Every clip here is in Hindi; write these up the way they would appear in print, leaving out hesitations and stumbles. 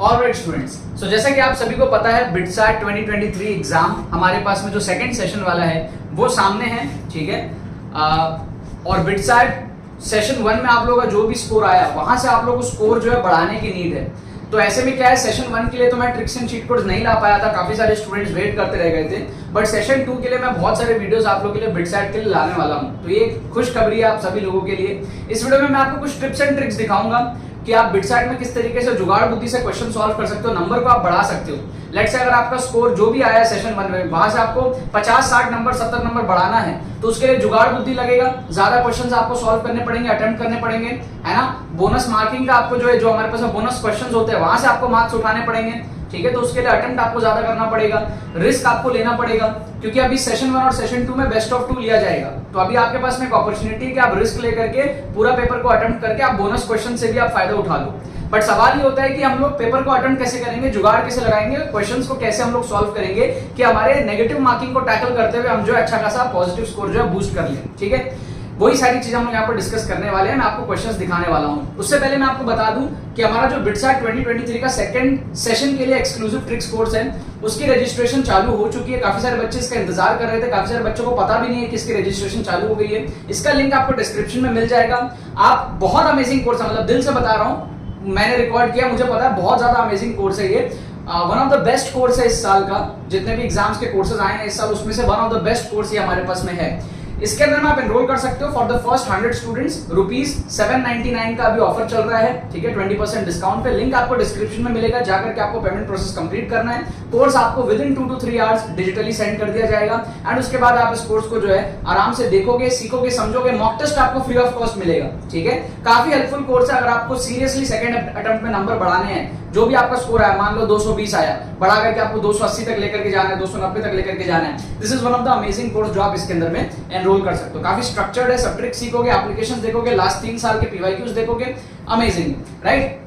ऑलराइट स्टूडेंट्स, सो जैसा कि आप सभी को पता है बिटसैट 2023 एग्जाम हमारे पास में जो सेकंड सेशन वाला है वो सामने है, ठीक है। और बिटसैट सेशन 1 में आप लोगों का जो भी स्कोर आया वहां से आप लोगों को स्कोर जो है बढ़ाने की नीड है। तो ऐसे में क्या है, सेशन 1 के लिए तो मैं ट्रिक्स एंड चीट कोड्स नहीं ला पाया था, काफी सारे स्टूडेंट्स वेट करते रह गए थे, बट सेशन 2 के लिए मैं बहुत सारे वीडियोस आप लोगों के लिए बिटसैट के लिए लाने वाला हूं। तो ये खुशखबरी है आप सभी लोगों के लिए। इस वीडियो में मैं आपको कुछ टिप्स एंड ट्रिक्स दिखाऊंगा कि आप बिटसैट में किस तरीके से जुगाड़ बुद्धि से क्वेश्चन सॉल्व कर सकते हो, नंबर को आप बढ़ा सकते हो। लेट्स से अगर आपका स्कोर जो भी आया सेशन 1 में वहां से आपको 50, 60 नंबर, 70 नंबर बढ़ाना है तो उसके लिए जुगाड़ बुद्धि लगेगा, ज्यादा क्वेश्चंस आपको सॉल्व करने पड़ेंगे, अटेम्प्ट करने पड़ेंगे, है ना। बोनस मार्किंग का आपको जो है, जो हमारे पास बोनस क्वेश्चंस होते हैं वहां से आपको मार्क्स उठाने पड़ेंगे, ठीक है। तो उसके लिए अटेम्प्ट आपको ज्यादा करना पड़ेगा, रिस्क आपको लेना पड़ेगा, क्योंकि अभी सेशन 1 और सेशन 2 में बेस्ट ऑफ 2 लिया जाएगा। तो अभी आपके पास में एक अपॉर्चुनिटी है कि आप रिस्क लेकर के पूरा पेपर को अटेम्प्ट करके आप बोनस क्वेश्चन से भी आप फायदा उठा लो। बट सवाल ये होता है कि हम लोग पेपर को अटेम्प्ट कैसे करेंगे, जुगाड़ कैसे लगाएंगे, क्वेश्चंस को कैसे हम लोग सॉल्व करेंगे कि हमारे नेगेटिव मार्किंग को टैकल करते हुए हम जो अच्छा खासा पॉजिटिव स्कोर जो है बूस्ट कर लें, ठीक है। वही सारी चीजें हम लोग यहाँ पर डिस्कस करने वाले हैं, मैं आपको क्वेश्चंस दिखाने वाला हूँ। उससे पहले मैं आपको बता दूं कि हमारा जो बिटसैट 2023 का सेकंड सेशन के लिए एक्सक्लूसिव ट्रिक्स कोर्स है उसकी रजिस्ट्रेशन चालू हो चुकी है। काफी सारे बच्चे इसका इंतजार कर रहे थे, काफी सारे बच्चों को पता भी नहीं है कि इसकी रजिस्ट्रेशन चालू हो गई है। इसका लिंक आपको डिस्क्रिप्शन में मिल जाएगा। आप बहुत अमेजिंग कोर्स है, मतलब दिल से बता रहा हूँ, मैंने रिकॉर्ड किया, मुझे पता है बहुत ज्यादा अमेजिंग कोर्स है ये। One of the best course है इस साल का, जितने भी एग्जाम्स के कोर्सेज आए हैं इस साल उसमें से one of the best course ये हमारे पास में है। इसके अंदर में आप एनरोल कर सकते हो फॉर द फर्स्ट 100 स्टूडेंट्स, ₹799 का अभी ऑफर चल रहा है, ठीक है, 20% डिस्काउंट पे। लिंक आपको डिस्क्रिप्शन में मिलेगा, जाकर के आपको पेमेंट प्रोसेस कंप्लीट करना है। कोर्स आपको with in 2 to 3 hours digitally send कर दिया जाएगा एंड उसके बाद आप इस कोर्स को जो है आराम से देखोगे, सीखोगे, समझोगे। मॉक टेस्ट आपको फ्री ऑफ कॉस्ट मिलेगा, ठीक है। काफी हेल्पफुल कोर्स है अगर आपको सीरियसली सेकंड अटेम्प्ट में नंबर बढ़ाने हैं। जो भी आपका स्कोर आया, मान लो 220 आया, बढ़ा करके आपको 280 तक लेकर के जाना है, 290 तक लेकर के जाना है। This is one of the amazing course जो आप इसके अंदर में एनरोल कर सकते हो। काफी स्ट्रक्चर्ड है, सब ट्रिक्स सीखोगे, एप्लीकेशंस देखोगे, लास्ट 3 साल के पीवाईक्यूज देखोगे, अमेजिंग, राइट।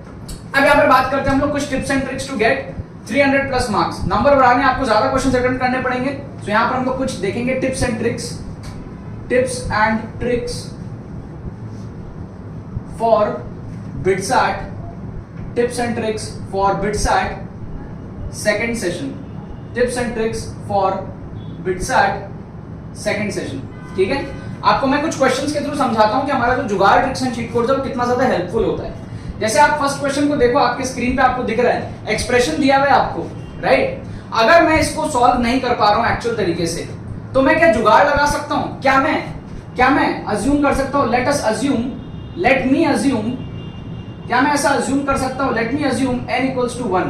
अब यहाँ पर बात करते हैं हम लोग कुछ tips and tricks to get 300 plus marks. Number बढ़ाने आपको ज्यादा क्वेश्चन अटेम्प्ट करने पड़ेंगे, तो यहाँ पर हम लोग कुछ देखेंगे tips and tricks for BITSAT, tips and tricks for BITSAT second session, tips and tricks for BITSAT second session, ठीक है। आपको मैं कुछ क्वेश्चंस के थ्रू समझाता हूं कि हमारा जो जुगाड़ ट्रिक्स एंड चीट कोड्स है वो कितना ज्यादा हेल्पफुल होता है। जैसे आप फर्स्ट क्वेश्चन को देखो, आपके स्क्रीन पे आपको दिख रहा है, एक्सप्रेशन दिया हुआ है आपको, राइट। अगर मैं इसको सॉल्व नहीं कर पा रहा हूं एक्चुअल तरीके से, तो मैं क्या जुगाड़ लगा सकता हूं? क्या मैं अज्यूम कर सकता हूं? लेट मी अज्यूम, क्या मैं ऐसा अज्यूम कर सकता हूं? Let me assume n equals to 1।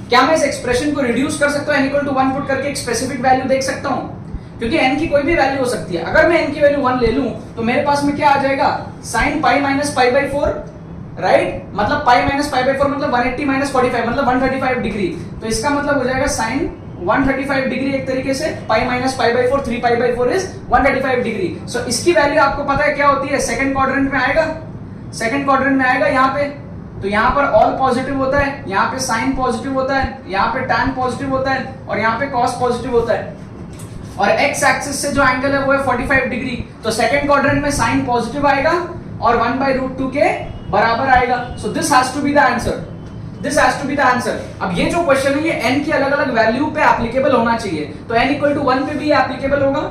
क्या मैं इस एक्सप्रेशन को रिड्यूस कर सकता हूं? n इक्वल टू 1 पुट करके एक स्पेसिफिक वैल्यू देख सकता हूं, क्योंकि n की कोई भी वैल्यू हो सकती है। अगर मैं n की वैल्यू 1 ले लूं तो मेरे पास में क्या आ जाएगा? sin pi minus pi by 4, right. मतलब पाई माइनस पाई बाई 4 मतलब 180 माइनस 45 मतलब 135 डिग्री। तो इसका मतलब हो जाएगा sin 135 डिग्री एक तरीके से, pi minus pi by 4, 3 pi by 4 is 135 degree. So इसकी वैल्यू आपको पता है क्या होती है? सेकंड क्वाड्रेंट में आएगा, सेकंड क्वाड्रेंट में आएगा यहाँ पे। तो यहाँ पर ऑल पॉजिटिव होता है, यहाँ पे साइन पॉजिटिव होता है, यहाँ पे tan पॉजिटिव होता है और यहाँ पे cos पॉजिटिव होता है। और x एक्सिस से जो एंगल है वो है 45 डिग्री। तो सेकंड क्वाड्रेंट में साइन पॉजिटिव आएगा और 1/√2 के बराबर आएगा। So this has to be the answer. अब ये जो क्वेश्चन है ये n की अलग अलग वैल्यू पे एप्लीकेबल होना चाहिए, तो n इक्वल टू 1 पे भी एप्लीकेबल होगा।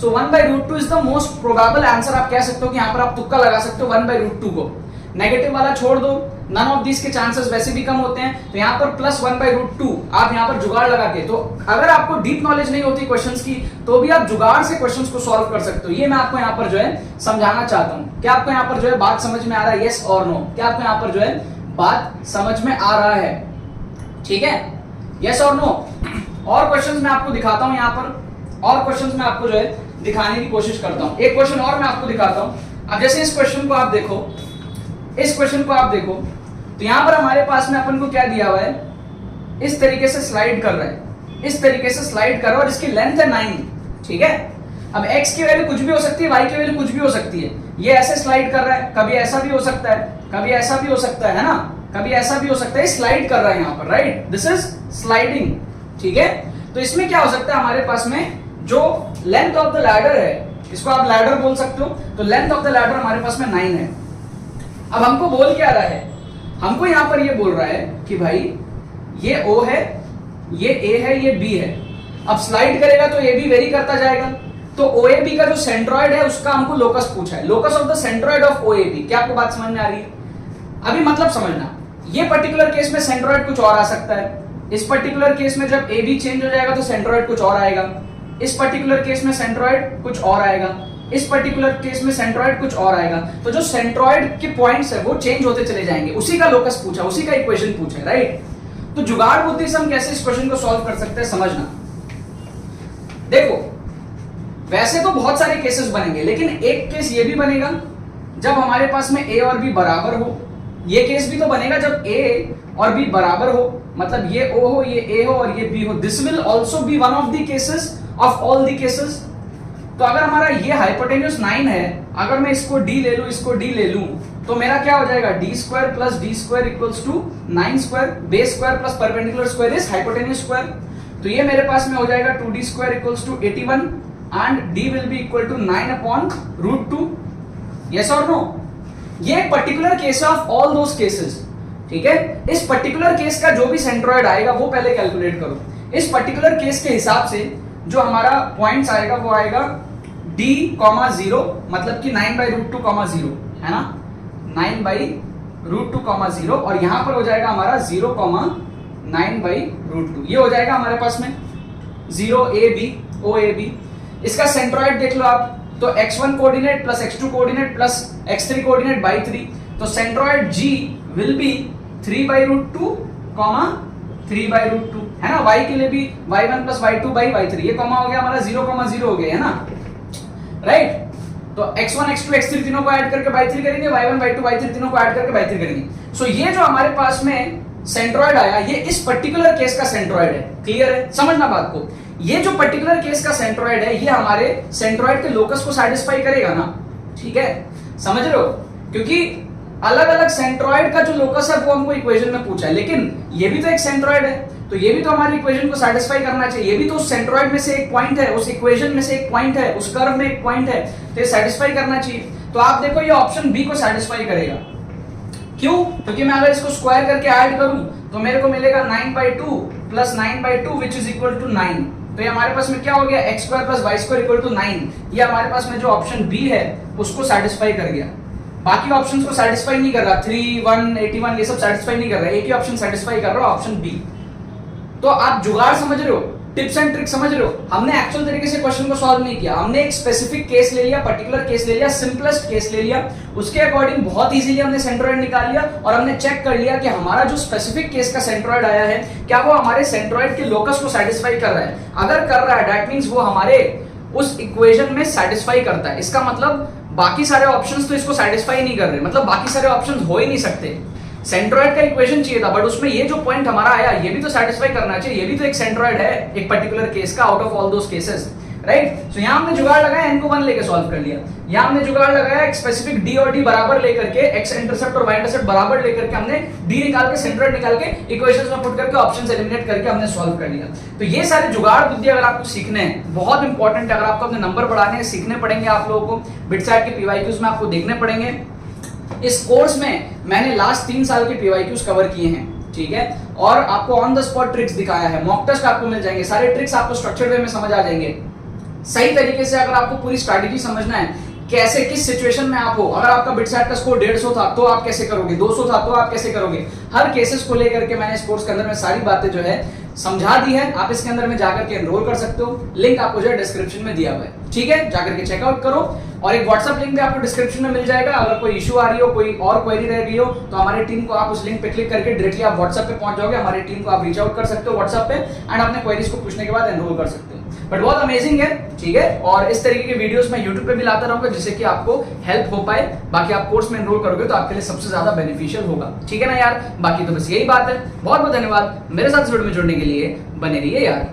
सो 1/√2 is the most probable answer. आप कह सकते हो कि यहाँ पर आप तुक्का लगा सकते हो 1/√2 को, नेगेटिव वाला छोड़ दो, नन ऑफ दिस के चांसेस वैसे भी कम होते हैं, तो यहाँ पर प्लस 1/√2 आप यहाँ पर जुगाड़ लगा के, तो अगर आपको डीप नॉलेज नहीं होती क्वेश्चंस की तो भी आप जुगाड़ से क्वेश्चंस को सॉल्व कर सकते हो। ये मैं आपको यहाँ पर जो है समझाना चाहता हूँ। क्या आपको यहाँ पर जो है बात समझ में आ रहा है? यस और नो? क्या आपको यहाँ पर जो है बात समझ में आ रहा है? ठीक है, यस और नो? और क्वेश्चंस मैं आपको दिखाता हूँ यहाँ पर, और क्वेश्चंस मैं आपको जो है दिखाने की कोशिश करता हूँ। एक क्वेश्चन और मैं आपको दिखाता हूँ। अब जैसे इस क्वेश्चन को आप देखो, तो यहां पर हमारे पास में अपन को क्या दिया हुआ है? इस तरीके से स्लाइड कर रहा है, और इसकी लेंथ है 9, ठीक है। अब x की वैल्यू कुछ भी हो सकती है, y की वैल्यू कुछ भी हो सकती है। ये ऐसे स्लाइड कर रहा है, कभी ऐसा भी हो सकता है, कभी ऐसा भी हो सकता है ना, कभी ऐसा भी हो सकता है। स्लाइड कर रहा है यहाँ पर, राइट, दिस इज स्लाइडिंग, ठीक है। तो इसमें क्या हो सकता है हमारे पास में, जो लेंथ ऑफ द लैडर है, इसको आप लैडर बोल सकते हो, तो लेंथ ऑफ द लैडर हमारे पास में 9 है। अब हमको बोल क्या रहा है हमको यहां पर ये बोल रहा है कि भाई ये O है, ये A है, ये B है। अब स्लाइड करेगा तो ये भी वेरी करता जाएगा। तो OAB का जो सेंट्रॉइड है उसका हमको लोकस पूछा है, locus of the centroid of OAB। क्या आपको बात समझ में आ रही है? अभी मतलब समझना, ये पर्टिकुलर केस में सेंट्रॉइड कुछ और आ सकता है, इस पर्टिकुलर केस में जब AB चेंज हो जाएगा तो सेंट्रॉइड कुछ और आएगा, इस पर्टिकुलर केस में सेंट्रॉइड कुछ और आएगा, इस पर्टिकुलर केस में सेंट्रॉइड कुछ और आएगा। तो जो सेंट्रॉइड के पॉइंट्स है वो चेंज होते चले जाएंगे, उसी का लोकस पूछा, उसी का इक्वेशन पूछा, राइट। तो जुगाड़ बुद्धि से हम कैसे इस क्वेश्चन को सॉल्व कर सकते हैं, समझना। देखो वैसे तो बहुत सारे केसेस बनेंगे, लेकिन एक केस ये भी बनेगा जब हमारे पास में A और B बराबर हो। ये केस भी तो बनेगा जब A और B बराबर हो, मतलब ये O हो, ये A हो और ये B हो। This will also be one of the cases of all the cases. तो अगर हमारा ये हाइपोटेन्यूज 9 है, अगर मैं इसको D ले लूं, इसको D ले लूं, तो मेरा क्या हो जाएगा, d square plus d square equals to 9 square, base square plus perpendicular square is hypotenuse square. तो ये मेरे पास में हो जाएगा 2d square equals to 81 and d will be equal to 9 upon root 2। Yes और नो? ये एक particular case of all those cases, ठीक है। इस पर्टिकुलर केस का जो भी सेंट्रॉइड आएगा वो पहले कैलकुलेट करो। इस पर्टिकुलर केस के हिसाब से जो हमारा पॉइंट्स आएगा वो आएगा d, 0, मतलब कि 9/√2, है ना, 9/√2, 0, और यहां पर हो जाएगा हमारा 0, 9/√2। ये हो जाएगा हमारे पास में 0AB OAB। इसका सेंट्रॉइड देख लो आप, तो x1 coordinate plus x2 coordinate plus x3 coordinate by 3, तो सेंट्रॉइड G विल बी 3/√2, 3/√2, है ना। y के लिए भी y1 plus y2 by y3, ये कॉमा हो गया हमारा 0, 0 हो गया, है ना, राइट। तो x1 x2 x3 तीनों को ऐड करके बाई 3 करेंगे, y1 y2 y3 तीनों को ऐड करके बाई 3 करेंगे। सो ये जो हमारे पास में सेंट्रॉइड आया, ये इस पर्टिकुलर केस का सेंट्रॉइड है। क्लियर है? समझना बात को। ये जो पर्टिकुलर केस का सेंट्रॉइड है, ये हमारे सेंट्रॉइड के लोकस को सैटिस्फाई करेगा ना, ठीक है, समझ रहे हो? क्योंकि अलग अलग सेंट्रॉइड का जो लोकस है वो हमको इक्वेशन में पूछा है, लेकिन ये भी तो एक सेंट्रॉइड है, तो ये भी तो हमारी इक्वेशन को सैटिस्फाई करना चाहिए। ये भी तो उस सेंट्रॉइड में से एक पॉइंट है, उस इक्वेशन में से एक पॉइंट है, उस कर्व में एक पॉइंट है, तो ये सैटिस्फाई करना चाहिए। तो आप देखो ये ऑप्शन बी को सैटिस्फाई करेगा। क्यों? क्योंकि मैं अगर इसको स्क्वायर करके ऐड करूं तो मेरे को मिलेगा 9/2 plus 9/2 which is equal to 9। तो ये हमारे पास में क्या हो गया, x square plus y square equal to 9। ये हमारे पास में जो ऑप्शन बी है उसको सैटिस्फाई कर गया। बाकी ऑप्शंस को सैटिस्फाई नहीं कर रहा, 3, 1, 81 ये सब सैटिस्फाई नहीं कर रहा, एक ही ऑप्शन सैटिस्फाई कर रहा है, ऑप्शन बी। तो आप जुगाड़ समझ रहे हो, टिप्स एंड ट्रिक्स समझ रहे हो। हमने एक्चुअल तरीके से क्वेश्चन को सॉल्व नहीं किया, हमने एक स्पेसिफिक केस ले लिया, पर्टिकुलर केस ले लिया, सिंपलेस्ट केस ले लिया, उसके अकॉर्डिंग बहुत इजीली हमने सेंट्रॉइड निकाल लिया और हमने चेक कर लिया कि हमारा जो स्पेसिफिक केस का सेंट्रॉइड आया है क्या वो हमारे सेंट्रॉइड के लोकस को सैटिस्फाई कर रहा है। अगर कर रहा है दैट मींस वो हमारे उस इक्वेशन में सैटिस्फाई करता है। इसका मतलब बाकी सारे ऑप्शंस तो इसको सैटिस्फाई नहीं कर रहे, मतलब बाकी सारे ऑप्शंस हो ही नहीं सकते। सेंट्रॉइड का इक्वेशन चाहिए था, बट उसमें ये जो पॉइंट हमारा आया ये भी तो सैटिस्फाई करना चाहिए, ये भी तो एक सेंट्रॉइड है एक पर्टिकुलर केस का out of all those cases, right. So यहां हमने जुगाड़ लगाया, n को 1 लेके सॉल्व कर लिया। यहां हमने जुगाड़ लगाया एक स्पेसिफिक d और d बराबर लेकर के, x इंटरसेप्ट और y इंटरसेप्ट बराबर लेकर के हमने d निकाल के सेंट्रॉइड निकाल के इक्वेशंस में पुट करके ऑप्शंस एलिमिनेट करके हमने सॉल्व कर लिया। तो ये सारे जुगाड़ बुद्धि अगर आपको सीखने हैं, बहुत इंपॉर्टेंट है, अगर आपको अपने नंबर बढ़ाने हैं, सीखने पड़ेंगे आप लोगों को, बिटसाइट के पीवाईक्यूज में आपको देखने पड़ेंगे। इस कोर्स में मैंने लास्ट 3 साल के पीवाईक्यूज कवर किए हैं, ठीक है, और आपको ऑन द स्पॉट ट्रिक्स दिखाया है, मॉक टेस्ट आपको मिल जाएंगे, सारे ट्रिक्स आपको स्ट्रक्चर्ड वे में समझ आ जाएंगे। सही तरीके से अगर आपको पूरी स्ट्रैटेजी समझना है, कैसे किस सिचुएशन में आप हो, अगर आपका बिटसाइट का स्कोर 150 था तो आप कैसे करोगे, 200 था तो आप कैसे करोगे, हर केसेस को लेकर के मैंने इस कोर्स के अंदर में सारी बातें जो है समझा दी है। आप इसके अंदर में जाकर के एनरोल कर सकते हो, लिंक आपको जो है डिस्क्रिप्शन में दिया हुआ है, ठीक है, जाकर के चेकआउट करो। और एक व्हाट्सएप लिंक भी आपको डिस्क्रिप्शन में मिल जाएगा। अगर कोई इशू आ रही हो, कोई और क्वेरी रह गई हो, तो हमारी टीम को आप उस लिंक पे क्लिक करके डायरेक्टली आप व्हाट्सएप पे पहुंच जाओगे, हमारी टीम को आप रीच आउट कर सकते हो व्हाट्सएप पे एंड अपने क्वेरीज को पूछने के बाद एनरोल कर सकते हो। बट बहुत अमेजिंग है, ठीक है, और इस तरीके के वीडियोस मैं यूट्यूब पे भी लाता रहूंगा जिससे कि आपको हेल्प हो पाए। बाकी आप कोर्स में एनरोल करोगे तो आपके लिए सबसे ज्यादा बेनिफिशियल होगा, ठीक है ना यार। बाकी तो बस यही बात है, बहुत बहुत धन्यवाद मेरे साथ इस वीडियो में जुड़ने के लिए, बने रहिए यार।